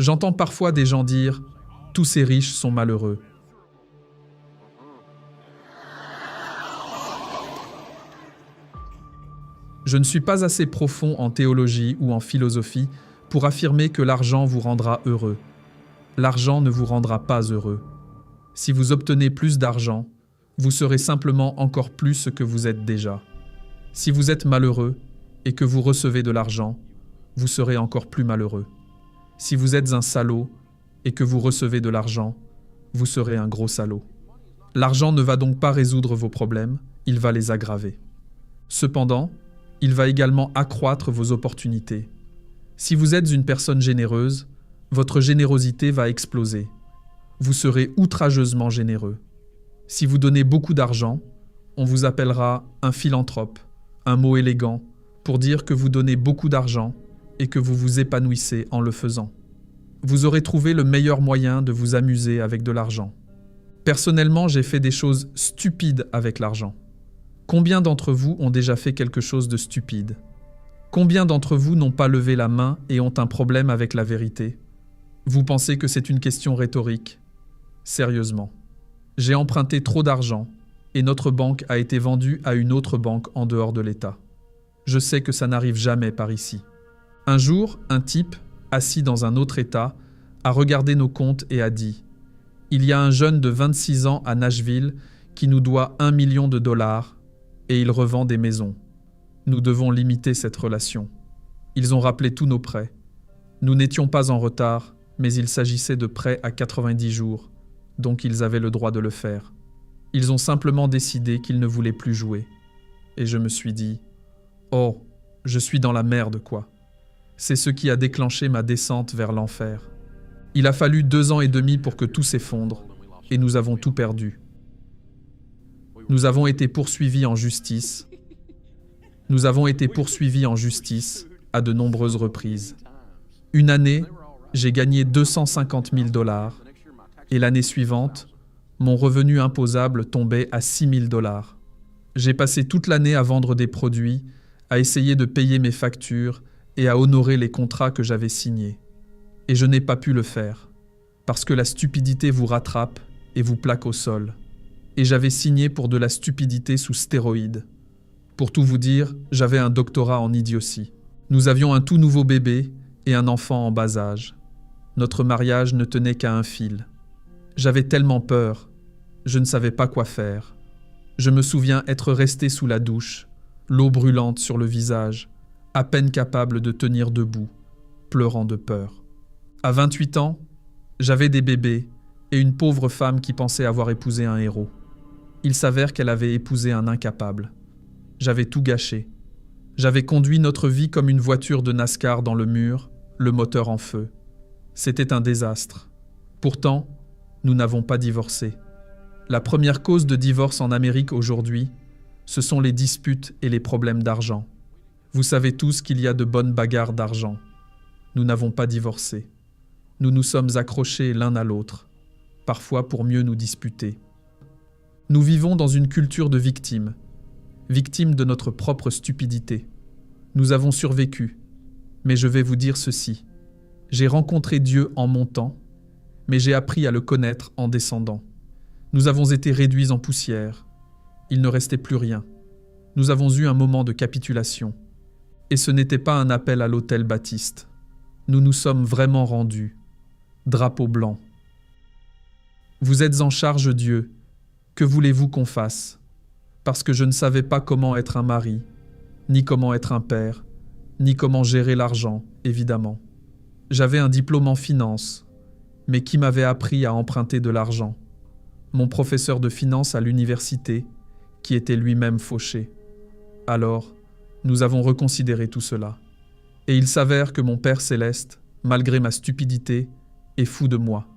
J'entends parfois des gens dire « tous ces riches sont malheureux ». Je ne suis pas assez profond en théologie ou en philosophie pour affirmer que l'argent vous rendra heureux. L'argent ne vous rendra pas heureux. Si vous obtenez plus d'argent, vous serez simplement encore plus ce que vous êtes déjà. Si vous êtes malheureux et que vous recevez de l'argent, vous serez encore plus malheureux. Si vous êtes un salaud et que vous recevez de l'argent, vous serez un gros salaud. L'argent ne va donc pas résoudre vos problèmes, il va les aggraver. Cependant, il va également accroître vos opportunités. Si vous êtes une personne généreuse, votre générosité va exploser. Vous serez outrageusement généreux. Si vous donnez beaucoup d'argent, on vous appellera un philanthrope, un mot élégant pour dire que vous donnez beaucoup d'argent et que vous vous épanouissez en le faisant. Vous aurez trouvé le meilleur moyen de vous amuser avec de l'argent. Personnellement, j'ai fait des choses stupides avec l'argent. Combien d'entre vous ont déjà fait quelque chose de stupide? Combien d'entre vous n'ont pas levé la main et ont un problème avec la vérité? Vous pensez que c'est une question rhétorique? Sérieusement. J'ai emprunté trop d'argent et notre banque a été vendue à une autre banque en dehors de l'État. Je sais que ça n'arrive jamais par ici. Un jour, un type, assis dans un autre État, a regardé nos comptes et a dit « Il y a un jeune de 26 ans à Nashville qui nous doit 1 million de dollars et il revend des maisons. Nous devons limiter cette relation. » Ils ont rappelé tous nos prêts. Nous n'étions pas en retard, mais il s'agissait de prêts à 90 jours, donc ils avaient le droit de le faire. Ils ont simplement décidé qu'ils ne voulaient plus jouer. Et je me suis dit « Oh, je suis dans la merde, quoi. » C'est ce qui a déclenché ma descente vers l'enfer. Il a fallu 2 ans et demi pour que tout s'effondre, et nous avons tout perdu. Nous avons été poursuivis en justice. Nous avons été poursuivis en justice à de nombreuses reprises. Une année, j'ai gagné 250 000 dollars, et l'année suivante, mon revenu imposable tombait à 6 000 dollars. J'ai passé toute l'année à vendre des produits, à essayer de payer mes factures et à honorer les contrats que j'avais signés. Et je n'ai pas pu le faire, parce que la stupidité vous rattrape et vous plaque au sol. Et j'avais signé pour de la stupidité sous stéroïdes. Pour tout vous dire, j'avais un doctorat en idiotie. Nous avions un tout nouveau bébé et un enfant en bas âge. Notre mariage ne tenait qu'à un fil. J'avais tellement peur, je ne savais pas quoi faire. Je me souviens être resté sous la douche, l'eau brûlante sur le visage, à peine capable de tenir debout, pleurant de peur. À 28 ans, j'avais des bébés et une pauvre femme qui pensait avoir épousé un héros. Il s'avère qu'elle avait épousé un incapable. J'avais tout gâché. J'avais conduit notre vie comme une voiture de NASCAR dans le mur, le moteur en feu. C'était un désastre. Pourtant, nous n'avons pas divorcé. La première cause de divorce en Amérique aujourd'hui, ce sont les disputes et les problèmes d'argent. Vous savez tous qu'il y a de bonnes bagarres d'argent. Nous n'avons pas divorcé. Nous nous sommes accrochés l'un à l'autre, parfois pour mieux nous disputer. Nous vivons dans une culture de victimes, victimes de notre propre stupidité. Nous avons survécu, mais je vais vous dire ceci. J'ai rencontré Dieu en montant, mais j'ai appris à le connaître en descendant. Nous avons été réduits en poussière. Il ne restait plus rien. Nous avons eu un moment de capitulation. Et ce n'était pas un appel à l'autel baptiste. Nous nous sommes vraiment rendus. Drapeau blanc. Vous êtes en charge, Dieu. Que voulez-vous qu'on fasse? Parce que je ne savais pas comment être un mari, ni comment être un père, ni comment gérer l'argent, évidemment. J'avais un diplôme en finance, mais qui m'avait appris à emprunter de l'argent? Mon professeur de finance à l'université, qui était lui-même fauché. Alors, nous avons reconsidéré tout cela. Et il s'avère que mon Père céleste, malgré ma stupidité, est fou de moi.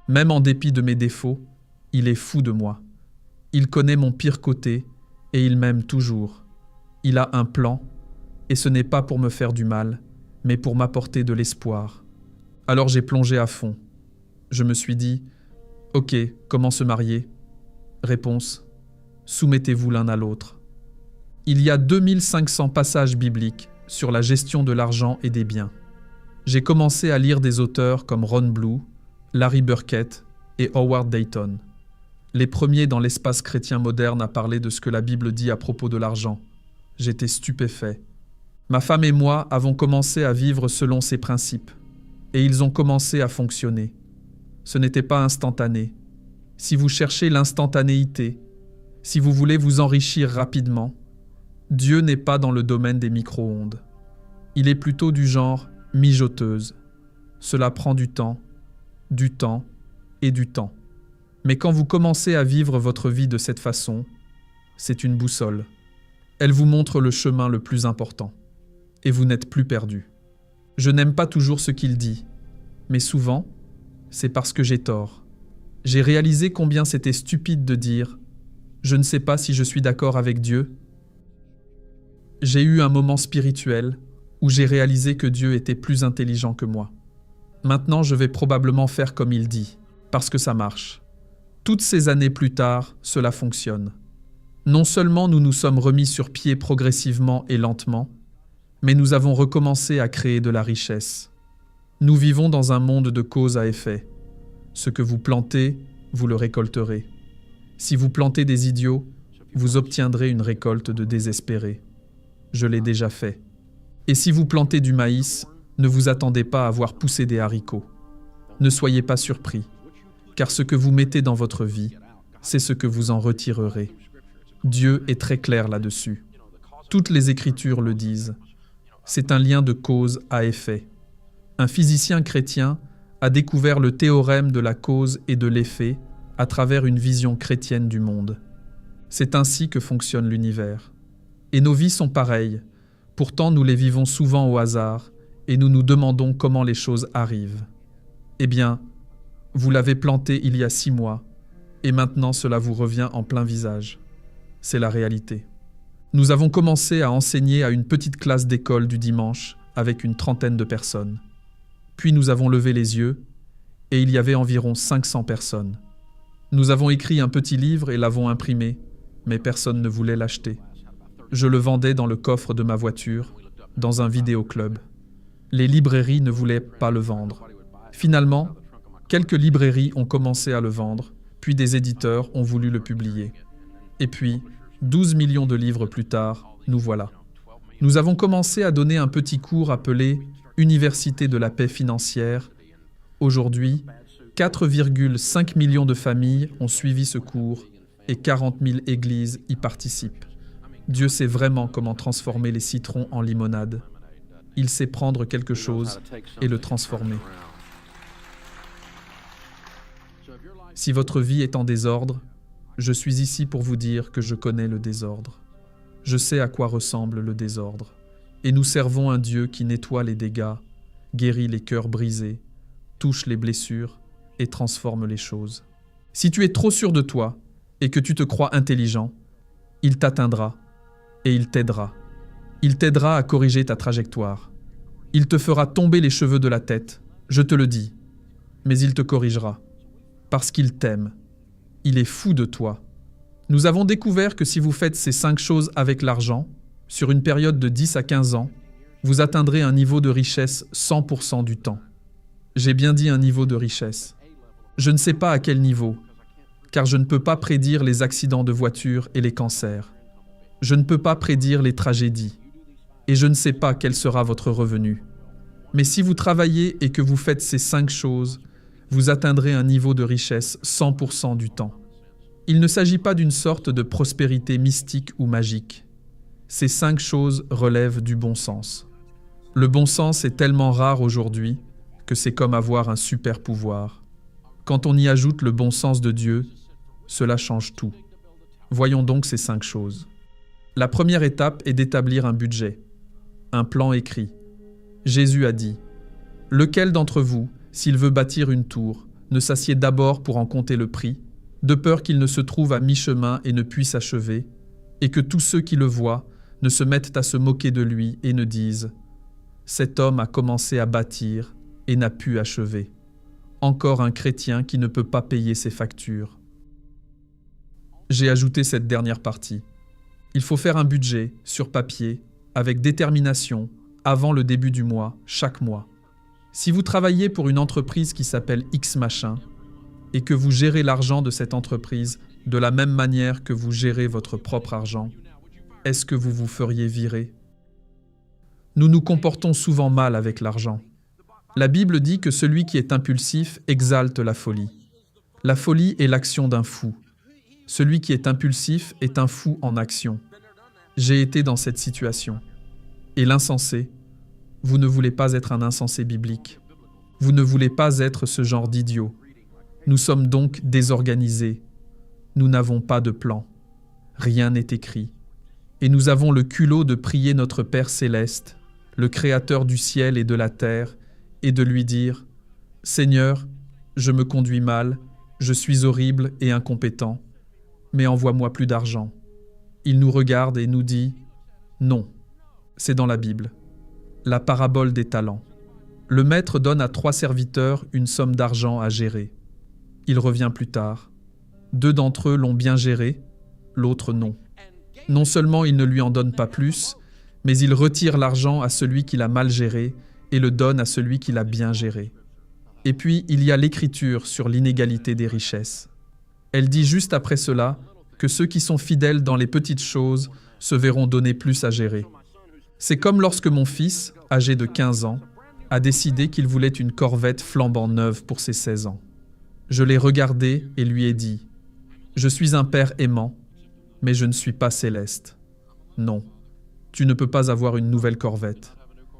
Même en dépit de mes défauts, il est fou de moi. Il connaît mon pire côté et il m'aime toujours. Il a un plan, et ce n'est pas pour me faire du mal, mais pour m'apporter de l'espoir. Alors j'ai plongé à fond. Je me suis dit, « Ok, comment se marier ?» Réponse, « Soumettez-vous l'un à l'autre. » Il y a 2500 passages bibliques sur la gestion de l'argent et des biens. J'ai commencé à lire des auteurs comme Ron Blue, Larry Burkett et Howard Dayton. Les premiers dans l'espace chrétien moderne à parler de ce que la Bible dit à propos de l'argent. J'étais stupéfait. Ma femme et moi avons commencé à vivre selon ces principes, et ils ont commencé à fonctionner. Ce n'était pas instantané. Si vous cherchez l'instantanéité, si vous voulez vous enrichir rapidement, Dieu n'est pas dans le domaine des micro-ondes. Il est plutôt du genre mijoteuse. Cela prend du temps et du temps. Mais quand vous commencez à vivre votre vie de cette façon, c'est une boussole. Elle vous montre le chemin le plus important. Et vous n'êtes plus perdu. Je n'aime pas toujours ce qu'il dit, mais souvent, c'est parce que j'ai tort. J'ai réalisé combien c'était stupide de dire « Je ne sais pas si je suis d'accord avec Dieu ». J'ai eu un moment spirituel où j'ai réalisé que Dieu était plus intelligent que moi. Maintenant, je vais probablement faire comme il dit, parce que ça marche. Toutes ces années plus tard, cela fonctionne. Non seulement nous nous sommes remis sur pied progressivement et lentement, mais nous avons recommencé à créer de la richesse. Nous vivons dans un monde de cause à effet. Ce que vous plantez, vous le récolterez. Si vous plantez des idiots, vous obtiendrez une récolte de désespérés. Je l'ai déjà fait. Et si vous plantez du maïs, ne vous attendez pas à voir pousser des haricots. Ne soyez pas surpris, car ce que vous mettez dans votre vie, c'est ce que vous en retirerez. Dieu est très clair là-dessus. Toutes les Écritures le disent. C'est un lien de cause à effet. Un physicien chrétien a découvert le théorème de la cause et de l'effet à travers une vision chrétienne du monde. C'est ainsi que fonctionne l'univers. Et nos vies sont pareilles. Pourtant, nous les vivons souvent au hasard et nous nous demandons comment les choses arrivent. Eh bien, vous l'avez planté il y a 6 mois et maintenant cela vous revient en plein visage. C'est la réalité. Nous avons commencé à enseigner à une petite classe d'école du dimanche avec une 30aine de personnes. Puis nous avons levé les yeux et il y avait environ 500 personnes. Nous avons écrit un petit livre et l'avons imprimé, mais personne ne voulait l'acheter. Je le vendais dans le coffre de ma voiture, dans un vidéoclub. Les librairies ne voulaient pas le vendre. Finalement, quelques librairies ont commencé à le vendre, puis des éditeurs ont voulu le publier. Et puis, 12 millions de livres plus tard, nous voilà. Nous avons commencé à donner un petit cours appelé « Université de la paix financière ». Aujourd'hui, 4,5 millions de familles ont suivi ce cours et 40 000 églises y participent. Dieu sait vraiment comment transformer les citrons en limonade. Il sait prendre quelque chose et le transformer. Si votre vie est en désordre, je suis ici pour vous dire que je connais le désordre. Je sais à quoi ressemble le désordre. Et nous servons un Dieu qui nettoie les dégâts, guérit les cœurs brisés, touche les blessures et transforme les choses. Si tu es trop sûr de toi et que tu te crois intelligent, il t'atteindra et il t'aidera. Il t'aidera à corriger ta trajectoire. Il te fera tomber les cheveux de la tête, je te le dis, mais il te corrigera. Parce qu'il t'aime. Il est fou de toi. Nous avons découvert que si vous faites ces 5 choses avec l'argent, sur une période de 10 à 15 ans, vous atteindrez un niveau de richesse 100% du temps. J'ai bien dit un niveau de richesse. Je ne sais pas à quel niveau, car je ne peux pas prédire les accidents de voiture et les cancers. Je ne peux pas prédire les tragédies. Et je ne sais pas quel sera votre revenu. Mais si vous travaillez et que vous faites ces 5 choses, vous atteindrez un niveau de richesse 100% du temps. Il ne s'agit pas d'une sorte de prospérité mystique ou magique. Ces 5 choses relèvent du bon sens. Le bon sens est tellement rare aujourd'hui que c'est comme avoir un super pouvoir. Quand on y ajoute le bon sens de Dieu, cela change tout. Voyons donc ces 5 choses. La première étape est d'établir un budget, un plan écrit. Jésus a dit « Lequel d'entre vous, s'il veut bâtir une tour, ne s'assied d'abord pour en compter le prix, de peur qu'il ne se trouve à mi-chemin et ne puisse achever, et que tous ceux qui le voient ne se mettent à se moquer de lui et ne disent « Cet homme a commencé à bâtir et n'a pu achever. Encore un chrétien qui ne peut pas payer ses factures. » J'ai ajouté cette dernière partie. Il faut faire un budget, sur papier, avec détermination, avant le début du mois, chaque mois. Si vous travaillez pour une entreprise qui s'appelle X machin, et que vous gérez l'argent de cette entreprise de la même manière que vous gérez votre propre argent, est-ce que vous vous feriez virer? Nous nous comportons souvent mal avec l'argent. La Bible dit que celui qui est impulsif exalte la folie. La folie est l'action d'un fou. Celui qui est impulsif est un fou en action. J'ai été dans cette situation. Et l'insensé, vous ne voulez pas être un insensé biblique. Vous ne voulez pas être ce genre d'idiot. Nous sommes donc désorganisés. Nous n'avons pas de plan. Rien n'est écrit. Et nous avons le culot de prier notre Père céleste, le Créateur du ciel et de la terre, et de lui dire « Seigneur, je me conduis mal, je suis horrible et incompétent, mais envoie-moi plus d'argent. » Il nous regarde et nous dit « Non, c'est dans la Bible. La parabole des talents. Le maître donne à 3 serviteurs une somme d'argent à gérer. Il revient plus tard. 2 d'entre eux l'ont bien géré, l'autre non. Non seulement il ne lui en donne pas plus, mais il retire l'argent à celui qui l'a mal géré et le donne à celui qui l'a bien géré. Et puis, il y a l'Écriture sur l'inégalité des richesses. Elle dit juste après cela que ceux qui sont fidèles dans les petites choses se verront donner plus à gérer. C'est comme lorsque mon fils, âgé de 15 ans, a décidé qu'il voulait une Corvette flambant neuve pour ses 16 ans. Je l'ai regardé et lui ai dit « Je suis un père aimant, mais je ne suis pas céleste. Non, tu ne peux pas avoir une nouvelle Corvette.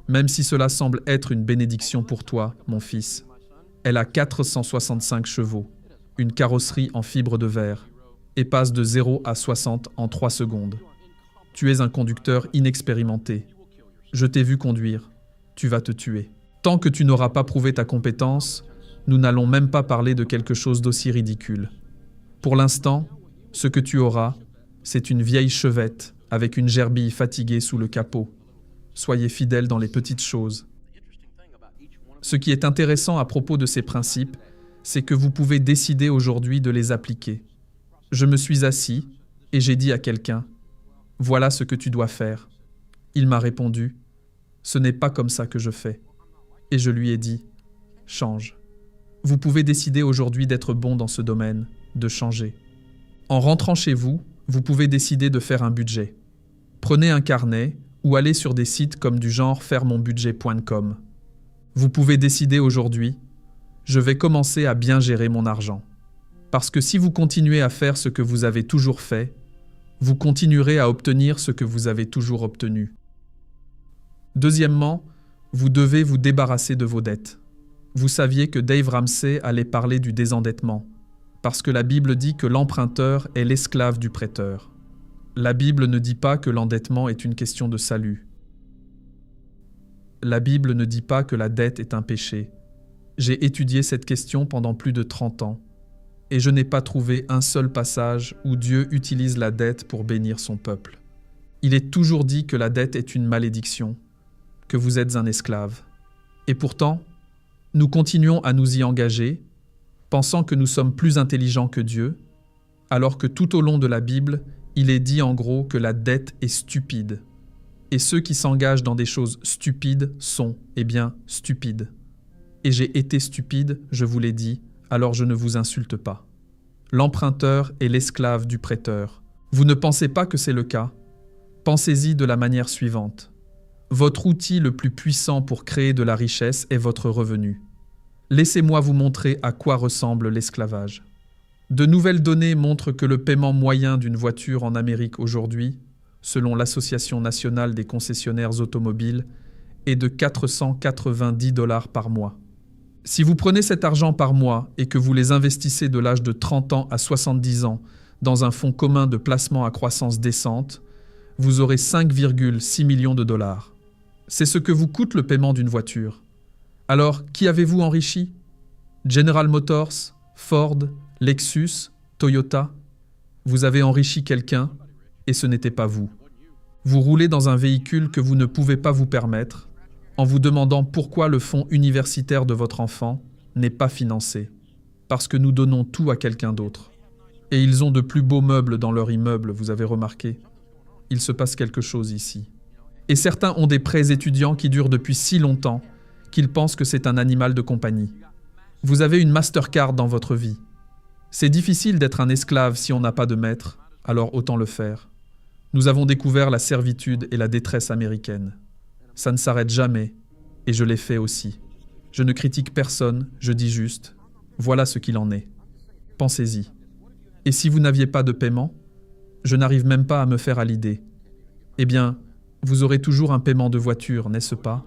Même si cela semble être une bénédiction pour toi, mon fils. Elle a 465 chevaux, une carrosserie en fibre de verre, et passe de 0 à 60 en 3 secondes. Tu es un conducteur inexpérimenté. Je t'ai vu conduire. Tu vas te tuer. Tant que tu n'auras pas prouvé ta compétence, nous n'allons même pas parler de quelque chose d'aussi ridicule. Pour l'instant, ce que tu auras, c'est une vieille chevette avec une gerbille fatiguée sous le capot. Soyez fidèles dans les petites choses. Ce qui est intéressant à propos de ces principes, c'est que vous pouvez décider aujourd'hui de les appliquer. Je me suis assis et j'ai dit à quelqu'un « Voilà ce que tu dois faire ». Il m'a répondu « Ce n'est pas comme ça que je fais ». Et je lui ai dit « Change ». Vous pouvez décider aujourd'hui d'être bon dans ce domaine, de changer. En rentrant chez vous, vous pouvez décider de faire un budget. Prenez un carnet ou allez sur des sites comme du genre fairemonbudget.com. Vous pouvez décider aujourd'hui, je vais commencer à bien gérer mon argent. Parce que si vous continuez à faire ce que vous avez toujours fait, vous continuerez à obtenir ce que vous avez toujours obtenu. Deuxièmement, vous devez vous débarrasser de vos dettes. Vous saviez que Dave Ramsey allait parler du désendettement, parce que la Bible dit que l'emprunteur est l'esclave du prêteur. La Bible ne dit pas que l'endettement est une question de salut. La Bible ne dit pas que la dette est un péché. J'ai étudié cette question pendant plus de 30 ans, et je n'ai pas trouvé un seul passage où Dieu utilise la dette pour bénir son peuple. Il est toujours dit que la dette est une malédiction, que vous êtes un esclave. Et pourtant, nous continuons à nous y engager, pensant que nous sommes plus intelligents que Dieu, alors que tout au long de la Bible, il est dit en gros que la dette est stupide. Et ceux qui s'engagent dans des choses stupides sont, stupides. Et j'ai été stupide, je vous l'ai dit, alors je ne vous insulte pas. L'emprunteur est l'esclave du prêteur. Vous ne pensez pas que c'est le cas? Pensez-y de la manière suivante. Votre outil le plus puissant pour créer de la richesse est votre revenu. Laissez-moi vous montrer à quoi ressemble l'esclavage. De nouvelles données montrent que le paiement moyen d'une voiture en Amérique aujourd'hui, selon l'Association nationale des concessionnaires automobiles, est de 490 $ par mois. Si vous prenez cet argent par mois et que vous les investissez de l'âge de 30 ans à 70 ans dans un fonds commun de placement à croissance décente, vous aurez 5,6 millions de dollars. C'est ce que vous coûte le paiement d'une voiture. Alors, qui avez-vous enrichi? General Motors, Ford, Lexus, Toyota? Vous avez enrichi quelqu'un et ce n'était pas vous. Vous roulez dans un véhicule que vous ne pouvez pas vous permettre en vous demandant pourquoi le fonds universitaire de votre enfant n'est pas financé. Parce que nous donnons tout à quelqu'un d'autre. Et ils ont de plus beaux meubles dans leur immeuble, vous avez remarqué. Il se passe quelque chose ici. Et certains ont des prêts étudiants qui durent depuis si longtemps qu'il pense que c'est un animal de compagnie. Vous avez une Mastercard dans votre vie. C'est difficile d'être un esclave si on n'a pas de maître, alors autant le faire. Nous avons découvert la servitude et la détresse américaine. Ça ne s'arrête jamais, et je l'ai fait aussi. Je ne critique personne, je dis juste, voilà ce qu'il en est. Pensez-y. Et si vous n'aviez pas de paiement, je n'arrive même pas à me faire à l'idée. Eh bien, vous aurez toujours un paiement de voiture, n'est-ce pas?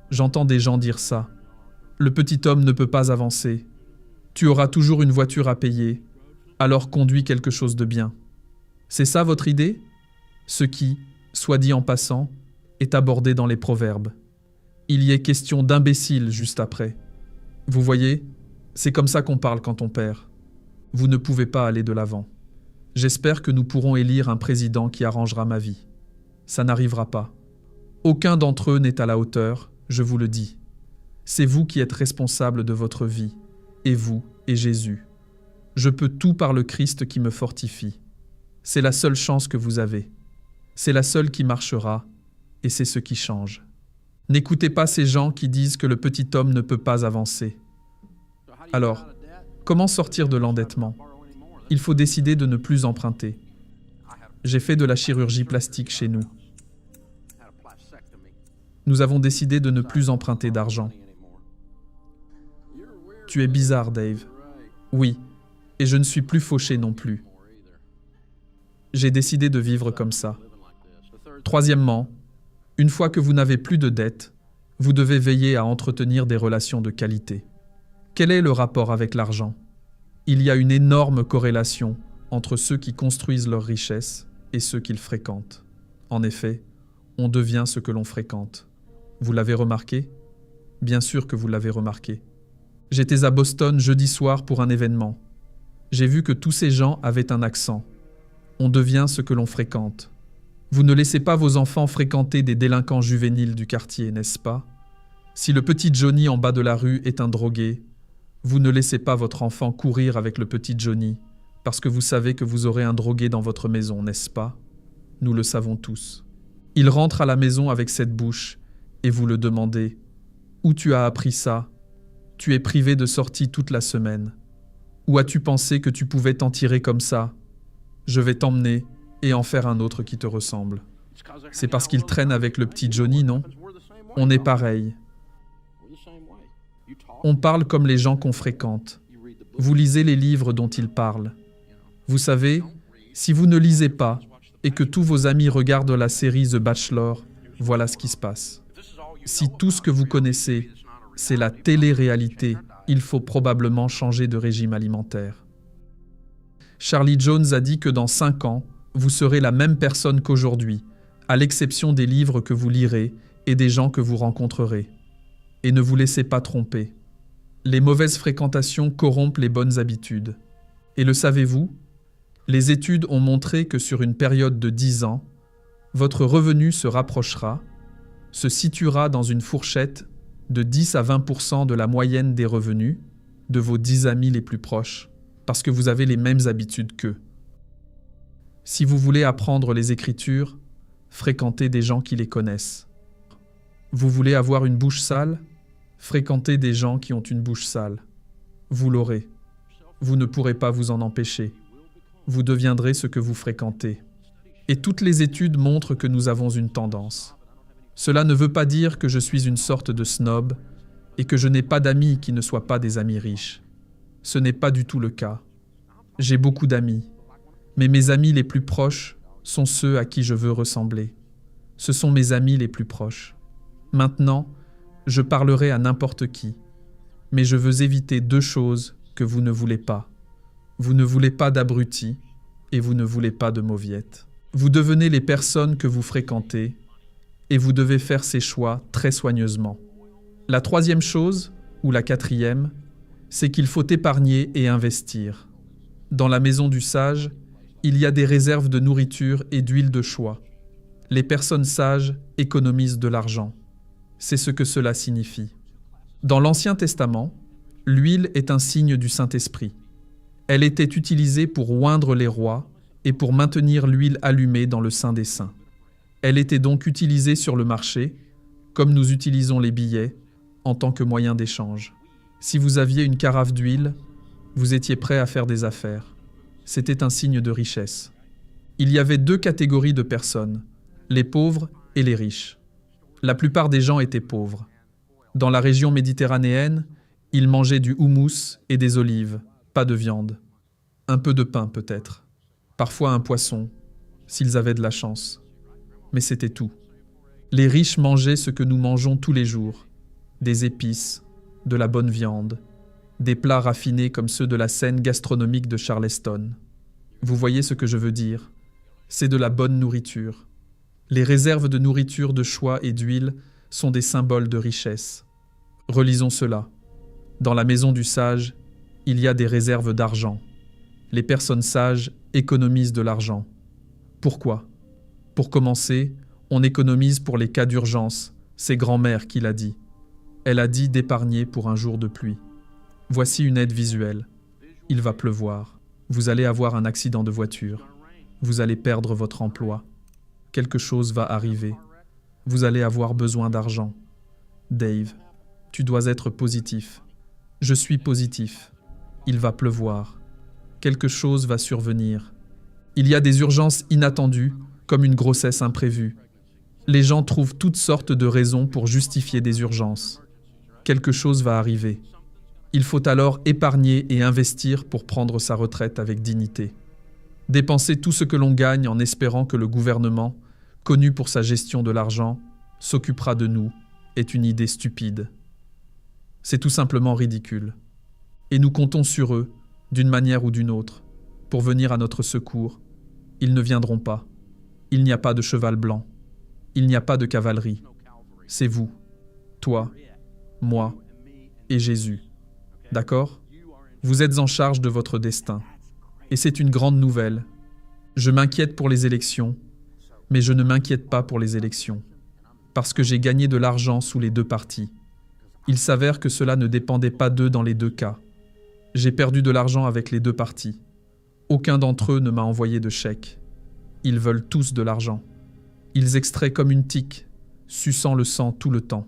J'entends des gens dire ça. Le petit homme ne peut pas avancer. Tu auras toujours une voiture à payer, alors conduis quelque chose de bien. C'est ça votre idée? Ce qui, soit dit en passant, est abordé dans les proverbes. Il y est question d'imbéciles juste après. Vous voyez, c'est comme ça qu'on parle quand on perd. Vous ne pouvez pas aller de l'avant. J'espère que nous pourrons élire un président qui arrangera ma vie. Ça n'arrivera pas. Aucun d'entre eux n'est à la hauteur, je vous le dis. C'est vous qui êtes responsable de votre vie, et vous et Jésus. Je peux tout par le Christ qui me fortifie. C'est la seule chance que vous avez. C'est la seule qui marchera, et c'est ce qui change. N'écoutez pas ces gens qui disent que le petit homme ne peut pas avancer. Alors, comment sortir de l'endettement? Il faut décider de ne plus emprunter. J'ai fait de la chirurgie plastique chez nous. Nous avons décidé de ne plus emprunter d'argent. Tu es bizarre, Dave. Oui, et je ne suis plus fauché non plus. J'ai décidé de vivre comme ça. Troisièmement, une fois que vous n'avez plus de dettes, vous devez veiller à entretenir des relations de qualité. Quel est le rapport avec l'argent? Il y a une énorme corrélation entre ceux qui construisent leur richesse et ceux qu'ils fréquentent. En effet, on devient ce que l'on fréquente. Vous l'avez remarqué? Bien sûr que vous l'avez remarqué. J'étais à Boston jeudi soir pour un événement. J'ai vu que tous ces gens avaient un accent. On devient ce que l'on fréquente. Vous ne laissez pas vos enfants fréquenter des délinquants juvéniles du quartier, n'est-ce pas? Si le petit Johnny en bas de la rue est un drogué, vous ne laissez pas votre enfant courir avec le petit Johnny, parce que vous savez que vous aurez un drogué dans votre maison, n'est-ce pas? Nous le savons tous. Il rentre à la maison avec cette bouche, et vous le demandez. Où tu as appris ça? Tu es privé de sortie toute la semaine. Ou as-tu pensé que tu pouvais t'en tirer comme ça? Je vais t'emmener et en faire un autre qui te ressemble. C'est parce qu'il traîne avec le petit Johnny, non? On est pareil. On parle comme les gens qu'on fréquente. Vous lisez les livres dont ils parlent. Vous savez, si vous ne lisez pas et que tous vos amis regardent la série The Bachelor, voilà ce qui se passe. Si tout ce que vous connaissez, c'est la télé-réalité, il faut probablement changer de régime alimentaire. Charlie Jones a dit que dans 5 ans, vous serez la même personne qu'aujourd'hui, à l'exception des livres que vous lirez et des gens que vous rencontrerez. Et ne vous laissez pas tromper. Les mauvaises fréquentations corrompent les bonnes habitudes. Et le savez-vous? Les études ont montré que sur une période de 10 ans, votre revenu se rapprochera, se situera dans une fourchette de 10 à 20% de la moyenne des revenus de vos 10 amis les plus proches, parce que vous avez les mêmes habitudes qu'eux. Si vous voulez apprendre les Écritures, fréquentez des gens qui les connaissent. Vous voulez avoir une bouche sale? Fréquentez des gens qui ont une bouche sale. Vous l'aurez. Vous ne pourrez pas vous en empêcher. Vous deviendrez ce que vous fréquentez. Et toutes les études montrent que nous avons une tendance. Cela ne veut pas dire que je suis une sorte de snob et que je n'ai pas d'amis qui ne soient pas des amis riches. Ce n'est pas du tout le cas. J'ai beaucoup d'amis, mais mes amis les plus proches sont ceux à qui je veux ressembler. Ce sont mes amis les plus proches. Maintenant, je parlerai à n'importe qui, mais je veux éviter 2 choses que vous ne voulez pas. Vous ne voulez pas d'abrutis et vous ne voulez pas de mauviettes. Vous devenez les personnes que vous fréquentez et vous devez faire ces choix très soigneusement. La 3e chose, ou la 4e, c'est qu'il faut épargner et investir. Dans la maison du sage, il y a des réserves de nourriture et d'huile de choix. Les personnes sages économisent de l'argent. C'est ce que cela signifie. Dans l'Ancien Testament, l'huile est un signe du Saint-Esprit. Elle était utilisée pour oindre les rois et pour maintenir l'huile allumée dans le Saint des Saints. Elle était donc utilisée sur le marché, comme nous utilisons les billets, en tant que moyen d'échange. Si vous aviez une carafe d'huile, vous étiez prêt à faire des affaires. C'était un signe de richesse. Il y avait deux catégories de personnes, les pauvres et les riches. La plupart des gens étaient pauvres. Dans la région méditerranéenne, ils mangeaient du houmous et des olives, pas de viande. Un peu de pain peut-être. Parfois un poisson, s'ils avaient de la chance. Mais c'était tout. Les riches mangeaient ce que nous mangeons tous les jours. Des épices, de la bonne viande, des plats raffinés comme ceux de la scène gastronomique de Charleston. Vous voyez ce que je veux dire? C'est de la bonne nourriture. Les réserves de nourriture de choix et d'huile sont des symboles de richesse. Relisons cela. Dans la maison du sage, il y a des réserves d'argent. Les personnes sages économisent de l'argent. Pourquoi? Pour commencer, on économise pour les cas d'urgence. C'est grand-mère qui l'a dit. Elle a dit d'épargner pour un jour de pluie. Voici une aide visuelle. Il va pleuvoir. Vous allez avoir un accident de voiture. Vous allez perdre votre emploi. Quelque chose va arriver. Vous allez avoir besoin d'argent. Dave, tu dois être positif. Je suis positif. Il va pleuvoir. Quelque chose va survenir. Il y a des urgences inattendues, comme une grossesse imprévue. Les gens trouvent toutes sortes de raisons pour justifier des urgences. Quelque chose va arriver. Il faut alors épargner et investir pour prendre sa retraite avec dignité. Dépenser tout ce que l'on gagne en espérant que le gouvernement, connu pour sa gestion de l'argent, s'occupera de nous, est une idée stupide. C'est tout simplement ridicule. Et nous comptons sur eux, d'une manière ou d'une autre, pour venir à notre secours. Ils ne viendront pas. Il n'y a pas de cheval blanc. Il n'y a pas de cavalerie. C'est vous, toi, moi et Jésus. D'accord? Vous êtes en charge de votre destin. Et c'est une grande nouvelle. Je m'inquiète pour les élections, mais je ne m'inquiète pas pour les élections. Parce que j'ai gagné de l'argent sous les deux partis. Il s'avère que cela ne dépendait pas d'eux dans les deux cas. J'ai perdu de l'argent avec les deux partis. Aucun d'entre eux ne m'a envoyé de chèque. Ils veulent tous de l'argent. Ils extraient comme une tique, suçant le sang tout le temps.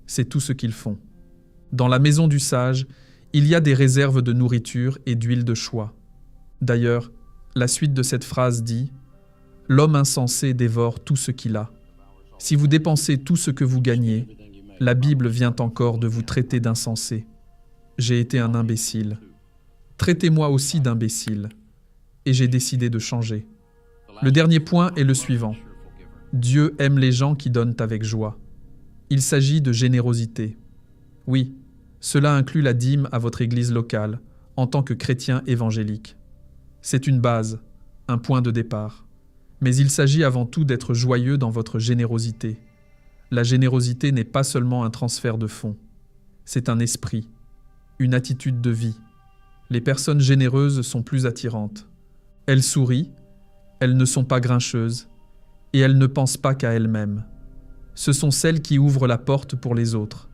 C'est tout ce qu'ils font. Dans la maison du sage, il y a des réserves de nourriture et d'huile de choix. D'ailleurs, la suite de cette phrase dit « L'homme insensé dévore tout ce qu'il a. » Si vous dépensez tout ce que vous gagnez, la Bible vient encore de vous traiter d'insensé. J'ai été un imbécile. Traitez-moi aussi d'imbécile. Et j'ai décidé de changer. Le dernier point est le suivant. Dieu aime les gens qui donnent avec joie. Il s'agit de générosité. Oui, cela inclut la dîme à votre église locale, en tant que chrétien évangélique. C'est une base, un point de départ. Mais il s'agit avant tout d'être joyeux dans votre générosité. La générosité n'est pas seulement un transfert de fonds. C'est un esprit, une attitude de vie. Les personnes généreuses sont plus attirantes. Elles sourient, elles ne sont pas grincheuses, et elles ne pensent pas qu'à elles-mêmes. Ce sont celles qui ouvrent la porte pour les autres,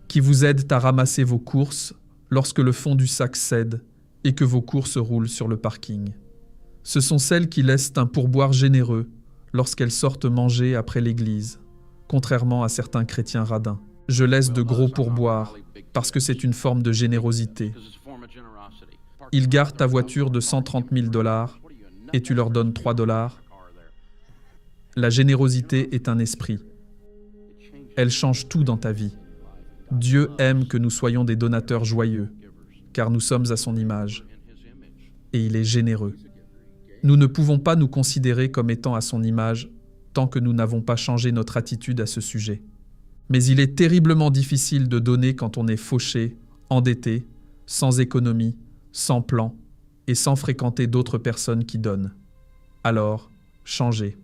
qui vous aident à ramasser vos courses lorsque le fond du sac cède et que vos courses roulent sur le parking. Ce sont celles qui laissent un pourboire généreux lorsqu'elles sortent manger après l'église, contrairement à certains chrétiens radins. Je laisse de gros pourboires parce que c'est une forme de générosité. Ils garent ta voiture de 130 000 $ et tu leur donnes 3 $. La générosité est un esprit. Elle change tout dans ta vie. Dieu aime que nous soyons des donateurs joyeux, car nous sommes à son image. Et il est généreux. Nous ne pouvons pas nous considérer comme étant à son image tant que nous n'avons pas changé notre attitude à ce sujet. Mais il est terriblement difficile de donner quand on est fauché, endetté, sans économie, sans plan et sans fréquenter d'autres personnes qui donnent. Alors, changez.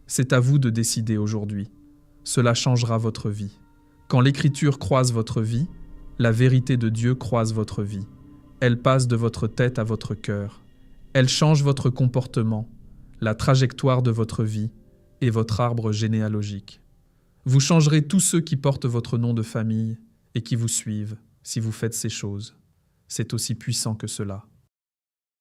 C'est à vous de décider aujourd'hui. Cela changera votre vie. Quand l'Écriture croise votre vie, la vérité de Dieu croise votre vie. Elle passe de votre tête à votre cœur. Elle change votre comportement, la trajectoire de votre vie et votre arbre généalogique. Vous changerez tous ceux qui portent votre nom de famille et qui vous suivent si vous faites ces choses. C'est aussi puissant que cela.